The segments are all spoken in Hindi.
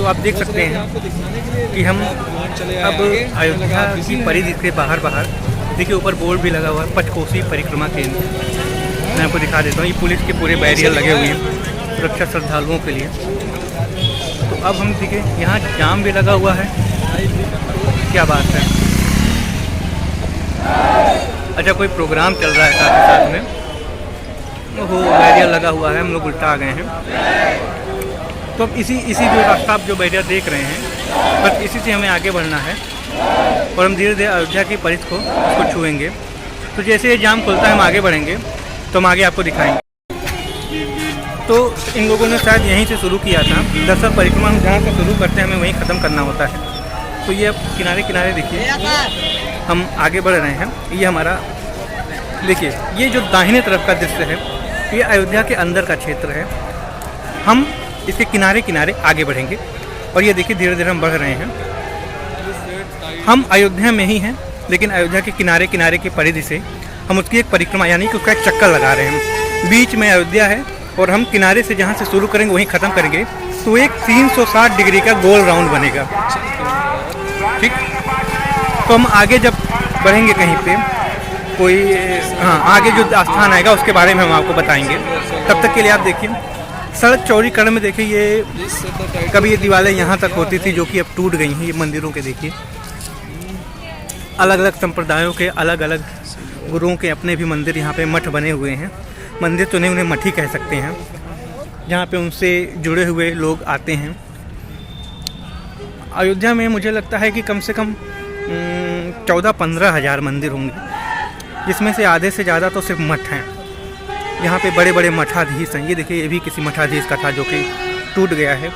तो आप देख सकते हैं कि हम अब अयोध्या की परिधि के बाहर देखिए ऊपर बोर्ड भी लगा हुआ है पंचकोसी परिक्रमा केंद्र। मैं आपको दिखा देता हूँ, ये पुलिस के पूरे बैरियर लगे हुए हैं सुरक्षा श्रद्धालुओं के लिए। तो अब हम देखिए यहाँ जाम भी लगा हुआ है, क्या बात है। अच्छा कोई प्रोग्राम चल रहा है साथ में, वो बैरियर लगा हुआ है, हम लोग उल्टा आ गए हैं। तो अब इसी जो रास्ता आप जो बैरियर देख रहे हैं बस इसी से हमें आगे बढ़ना है और हम धीरे धीरे अयोध्या की परिधि को उसको छुएंगे। तो जैसे ये जाम खुलता है हम आगे बढ़ेंगे तो हम आगे आपको दिखाएंगे। तो इन लोगों ने शायद यहीं से शुरू किया था। दरअसल परिक्रमा हम जहाँ से शुरू करते हैं हमें वहीं ख़त्म करना होता है। तो ये अब किनारे किनारे देखिए हम आगे बढ़ रहे हैं। ये हमारा देखिए ये जो दाहिने तरफ का दृश्य है ये अयोध्या के अंदर का क्षेत्र है। हम इसके किनारे किनारे आगे बढ़ेंगे और ये देखिए धीरे धीरे हम बढ़ रहे हैं। हम अयोध्या में ही हैं लेकिन अयोध्या के किनारे किनारे की परिधि से हम उसकी एक परिक्रमा यानी कि उसका एक चक्कर लगा रहे हैं। बीच में अयोध्या है और हम किनारे से जहाँ से शुरू करेंगे वहीं ख़त्म करेंगे तो एक 360 डिग्री का गोल राउंड बनेगा। ठीक, तो हम आगे जब बढ़ेंगे कहीं पे कोई आगे जो स्थान आएगा उसके बारे में हम आपको बताएंगे। तब तक के लिए आप देखिए सड़क चौड़ीकरण में देखिए ये कभी ये दीवारें यहाँ तक होती थी जो कि अब टूट गई हैं। ये मंदिरों के देखिए अलग अलग संप्रदायों के अलग अलग गुरुओं के अपने भी मंदिर यहाँ पे मठ बने हुए हैं। मंदिर तो नहीं उन्हें मठ ही कह सकते हैं, जहाँ पे उनसे जुड़े हुए लोग आते हैं। अयोध्या में मुझे लगता है कि कम से कम 14-15 हज़ार मंदिर होंगे जिसमें से आधे से ज़्यादा तो सिर्फ मठ हैं। यहाँ पे बड़े बड़े मठाधीश हैं। ये देखिए ये भी किसी मठाधीश का था जो कि टूट गया है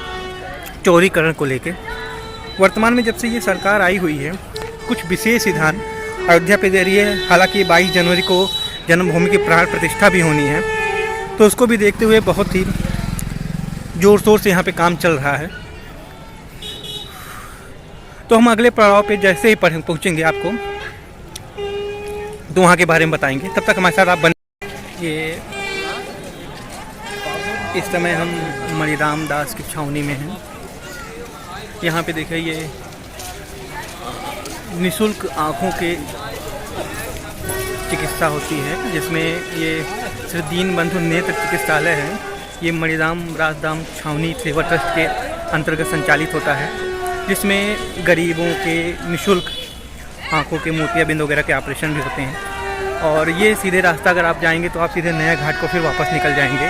चौड़ीकरण को लेके। वर्तमान में जब से ये सरकार आई हुई है कुछ विशेष ध्यान अयोध्या पे दे रही है। हालांकि 22 जनवरी को जन्मभूमि की प्राण प्रतिष्ठा भी होनी है तो उसको भी देखते हुए बहुत ही ज़ोर शोर से यहाँ पे काम चल रहा है। तो हम अगले पड़ाव पे जैसे ही पहुँचेंगे आपको तो वहाँ के बारे में बताएंगे। तब तक हमारे साथ आप ये इस समय हम मणिराम दास की छावनी में हैं। यहाँ पे देखिए ये निःशुल्क आँखों के चिकित्सा होती है जिसमें ये श्री दीनबंधु नेत्र चिकित्सालय है। ये मणिराम राजदाम छावनी सेवा ट्रस्ट के अंतर्गत संचालित होता है जिसमें गरीबों के निःशुल्क आँखों के मोतियाबिंद वगैरह के ऑपरेशन भी होते हैं। और ये सीधे रास्ता अगर आप जाएंगे तो आप सीधे नया घाट को फिर वापस निकल जाएंगे।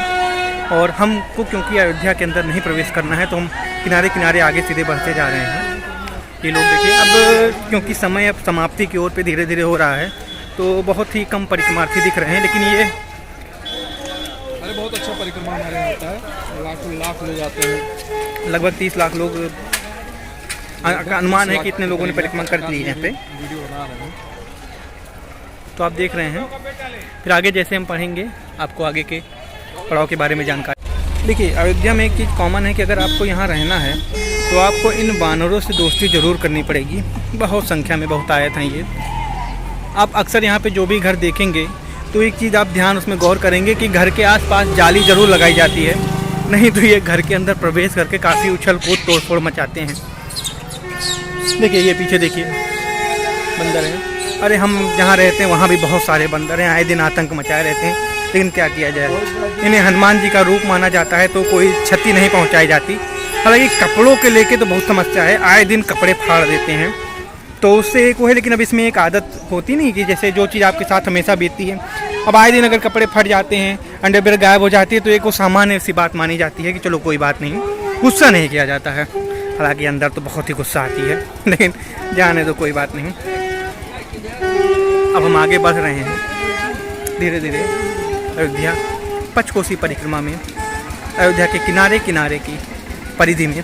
और हमको क्योंकि अयोध्या के अंदर नहीं प्रवेश करना है तो हम किनारे किनारे आगे सीधे बढ़ते जा रहे हैं। ये लोग देखिए अब क्योंकि समय अब समाप्ति की ओर पे धीरे धीरे हो रहा है तो बहुत ही कम परिक्रमार्थी दिख रहे हैं। लेकिन ये बहुत अच्छा परिक्रमा हमारे यहाँ होता है। लाख लोग आते हैं, लगभग 30 लाख लोग अनुमान है कि इतने लोगों ने परिक्रमा कर ली है यहाँ पे। वीडियो बना रहे हैं तो आप देख रहे हैं। फिर आगे जैसे हम पढ़ेंगे आपको आगे के पड़ाव के बारे में जानकारी। देखिए अयोध्या में एक चीज़ कॉमन है कि अगर आपको यहाँ रहना है तो आपको इन वानरों से दोस्ती ज़रूर करनी पड़ेगी। बहुत संख्या में बहुत आयत हैं ये। आप अक्सर यहाँ पे जो भी घर देखेंगे तो एक चीज़ आप ध्यान उसमें गौर करेंगे कि घर के आसपास जाली ज़रूर लगाई जाती है, नहीं तो ये घर के अंदर प्रवेश करके काफ़ी उछल कूद तोड़ फोड़ मचाते हैं। देखिए ये पीछे देखिए बंदर है। अरे हम जहाँ रहते हैं वहाँ भी बहुत सारे बंदर हैं, आए दिन आतंक मचाए रहते हैं। लेकिन क्या किया जाए, इन्हें हनुमान जी का रूप माना जाता है तो कोई क्षति नहीं पहुँचाई जाती। हालांकि कपड़ों के लेके तो बहुत समस्या है, आए दिन कपड़े फाड़ देते हैं तो उससे एक वो है। लेकिन अब इसमें एक आदत होती नहीं कि जैसे जो चीज़ आपके साथ हमेशा बीतती है, अब आए दिन अगर कपड़े फट जाते हैं, अंडरवियर गायब हो जाती है तो एक वो सामान्य सी बात मानी जाती है कि चलो कोई बात नहीं, गुस्सा नहीं किया जाता है। हालांकि अंदर तो बहुत ही गुस्सा आती है लेकिन जाने दो कोई बात नहीं। अब हम आगे बढ़ रहे हैं धीरे धीरे अयोध्या पंचकोसी परिक्रमा में। अयोध्या के किनारे किनारे की परिधि में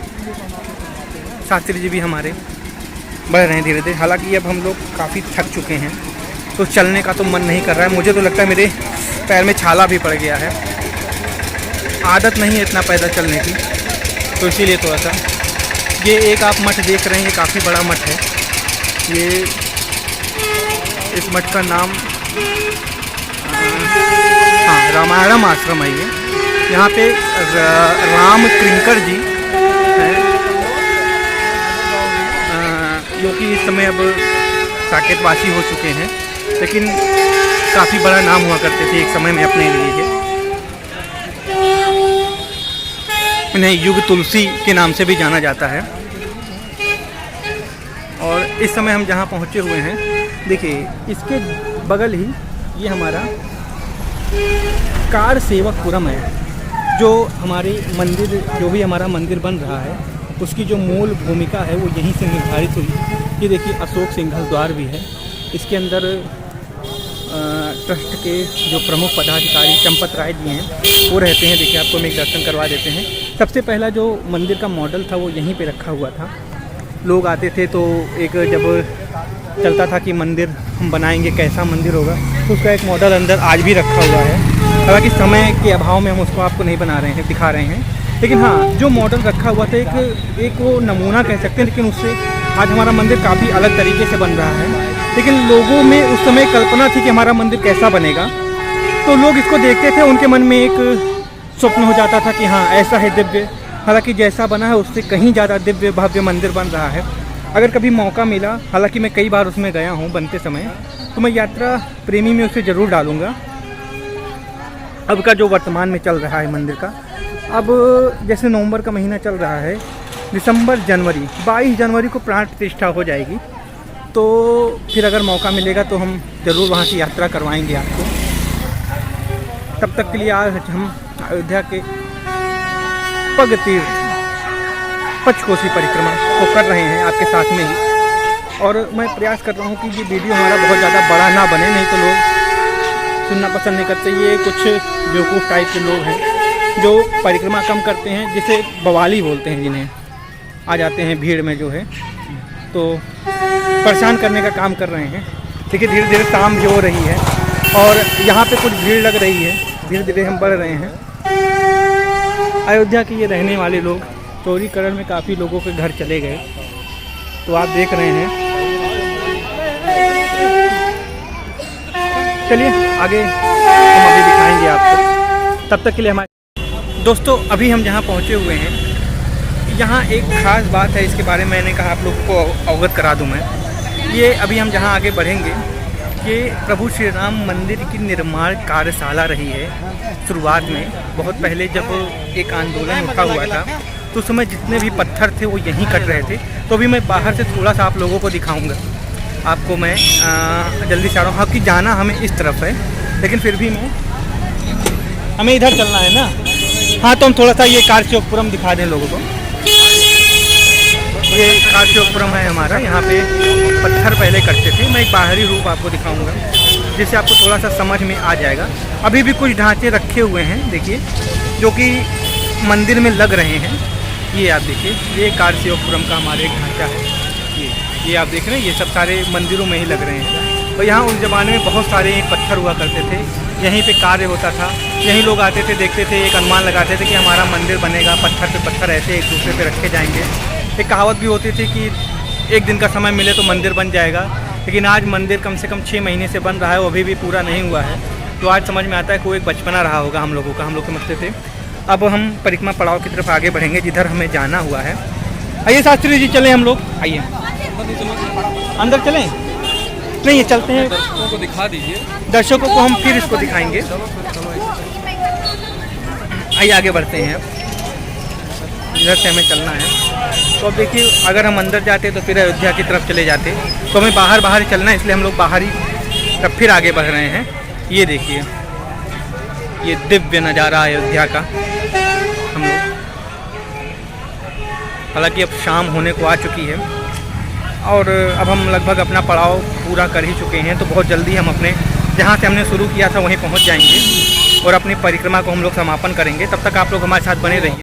शास्त्री जी भी हमारे बढ़ रहे हैं धीरे धीरे। हालांकि अब हम लोग काफ़ी थक चुके हैं तो चलने का तो मन नहीं कर रहा है। मुझे तो लगता है मेरे पैर में छाला भी पड़ गया है, आदत नहीं है इतना पैदल चलने की, तो इसीलिए थोड़ा सा। ये एक आप मठ देख रहे हैं, ये काफ़ी बड़ा मठ है। ये इस मठ का नाम रामायणम आश्रम है। ये यहाँ पे राम कृंकर जी हैं कि इस समय अब साकेतवासी हो चुके हैं, लेकिन काफ़ी बड़ा नाम हुआ करते थे एक समय में अपने लिए। इन्हें युग तुलसी के नाम से भी जाना जाता है। और इस समय हम जहाँ पहुँचे हुए हैं, देखिए इसके बगल ही ये हमारा कार सेवकपुरम है, जो हमारी मंदिर, जो भी हमारा मंदिर बन रहा है उसकी जो मूल भूमिका है वो यहीं से निर्धारित हुई। ये देखिए अशोक सिंघल द्वार भी है। इसके अंदर ट्रस्ट के जो प्रमुख पदाधिकारी चंपत राय जी हैं वो रहते हैं। देखिए आपको हम एक दर्शन करवा देते हैं। सबसे पहला जो मंदिर का मॉडल था वो यहीं पे रखा हुआ था। लोग आते थे तो एक जब चलता था कि मंदिर हम बनाएंगे, कैसा मंदिर होगा, तो उसका एक मॉडल अंदर आज भी रखा हुआ है। हालांकि समय के अभाव में हम उसको आपको नहीं बना रहे हैं, दिखा रहे हैं, लेकिन हाँ जो मॉडल रखा हुआ था एक वो नमूना कह सकते हैं। लेकिन उससे आज हमारा मंदिर काफ़ी अलग तरीके से बन रहा है। लेकिन लोगों में उस समय कल्पना थी कि हमारा मंदिर कैसा बनेगा, तो लोग इसको देखते थे, उनके मन में एक स्वप्न हो जाता था कि हाँ ऐसा है दिव्य। हालांकि जैसा बना है उससे कहीं ज़्यादा दिव्य भव्य मंदिर बन रहा है। अगर कभी मौका मिला, हालांकि मैं कई बार उसमें गया हूँ बनते समय, तो मैं यात्रा प्रेमी में उसे ज़रूर डालूँगा। अब का जो वर्तमान में चल रहा है मंदिर का, अब जैसे नवंबर का महीना चल रहा है, दिसंबर जनवरी 22 जनवरी को प्राण प्रतिष्ठा हो जाएगी। तो फिर अगर मौका मिलेगा तो हम ज़रूर वहाँ की यात्रा करवाएंगे आपको। तब तक के लिए आज हम अयोध्या के पग तीर्थ पंचकोसी परिक्रमा को कर रहे हैं आपके साथ में ही। और मैं प्रयास कर रहा हूँ कि ये वीडियो हमारा बहुत ज़्यादा बड़ा ना बने, नहीं तो लोग सुनना पसंद नहीं करते। ये कुछ बेवकूफ़ टाइप के लोग हैं जो परिक्रमा कम करते हैं, जिसे बवाली बोलते हैं, जिन्हें आ जाते हैं भीड़ में जो है, तो परेशान करने का काम कर रहे हैं। देखिए धीरे धीरे शाम भी हो रही है और यहाँ पे कुछ भीड़ लग रही है, धीरे धीरे हम बढ़ रहे हैं। अयोध्या के ये रहने वाले लोग चौड़ीकरण में काफ़ी लोगों के घर चले गए, तो आप देख रहे हैं। चलिए आगे हम अभी दिखाएंगे आपको। तब तक के लिए हमारे दोस्तों, अभी हम जहाँ पहुँचे हुए हैं, यहाँ एक ख़ास बात है, इसके बारे में मैंने कहा आप लोगों को अवगत करा दूँ मैं। ये अभी हम जहाँ आगे बढ़ेंगे, ये प्रभु श्री राम मंदिर की निर्माण कार्यशाला रही है। शुरुआत में बहुत पहले जब एक आंदोलन उठा हुआ था, तो उस समय जितने भी पत्थर थे वो यहीं कट रहे थे। तो अभी मैं बाहर से थोड़ा सा आप लोगों को दिखाऊंगा। आपको मैं जल्दी से आ रहा हूँ। कि जाना हमें इस तरफ है, लेकिन फिर भी हमें इधर चलना है ना। हाँ, तो हम थोड़ा सा ये कारसेवकपुरम दिखा दें लोगों को। ये कारसेवकपुरम है हमारा। यहाँ पे पत्थर पहले कटते थे। मैं एक बाहरी रूप आपको दिखाऊंगा, जिससे आपको थोड़ा सा समझ में आ जाएगा। अभी भी कुछ ढांचे रखे हुए हैं, देखिए, जो कि मंदिर में लग रहे हैं। ये आप देखिए, ये कारसेवकपुरम का हमारा एक ढांचा है। ये आप देख रहे हैं, ये सब सारे मंदिरों में ही लग रहे हैं। तो यहाँ उस ज़माने में बहुत सारे पत्थर हुआ करते थे, यहीं पे कार्य होता था, यहीं लोग आते थे, देखते थे, एक अनुमान लगाते थे कि हमारा मंदिर बनेगा। पत्थर पे पत्थर ऐसे एक दूसरे पे रखे जाएंगे। एक कहावत भी होती थी कि एक दिन का समय मिले तो मंदिर बन जाएगा। लेकिन आज मंदिर कम से कम 6 महीने से बन रहा है, वो अभी भी पूरा नहीं हुआ है। तो आज समझ में आता है कि वो एक बचपना रहा होगा हम लोगों का। हम लोग समझते थे। अब हम परिक्रमा पड़ाव की तरफ आगे बढ़ेंगे, जिधर हमें जाना हुआ है। आइए शास्त्री जी, चलें हम लोग। आइए अंदर चलें। नहीं, ये चलते हैं, दर्शकों को दिखा दीजिए। दर्शकों को हम फिर इसको दिखाएंगे। आइए आगे बढ़ते हैं। इधर से हमें चलना है। तो अब देखिए, अगर हम अंदर जाते तो फिर अयोध्या की तरफ चले जाते, तो हमें बाहर ही चलना है, इसलिए हम लोग बाहर ही तब फिर आगे बढ़ रहे हैं। ये देखिए, ये दिव्य नज़ारा अयोध्या का। हम लोग हालांकि अब शाम होने को आ चुकी है और अब हम लगभग अपना पड़ाव पूरा कर ही चुके हैं। तो बहुत जल्दी हम अपने जहाँ से हमने शुरू किया था वहीं पहुँच जाएंगे और अपनी परिक्रमा को हम लोग समापन करेंगे। तब तक आप लोग हमारे साथ बने रहिए।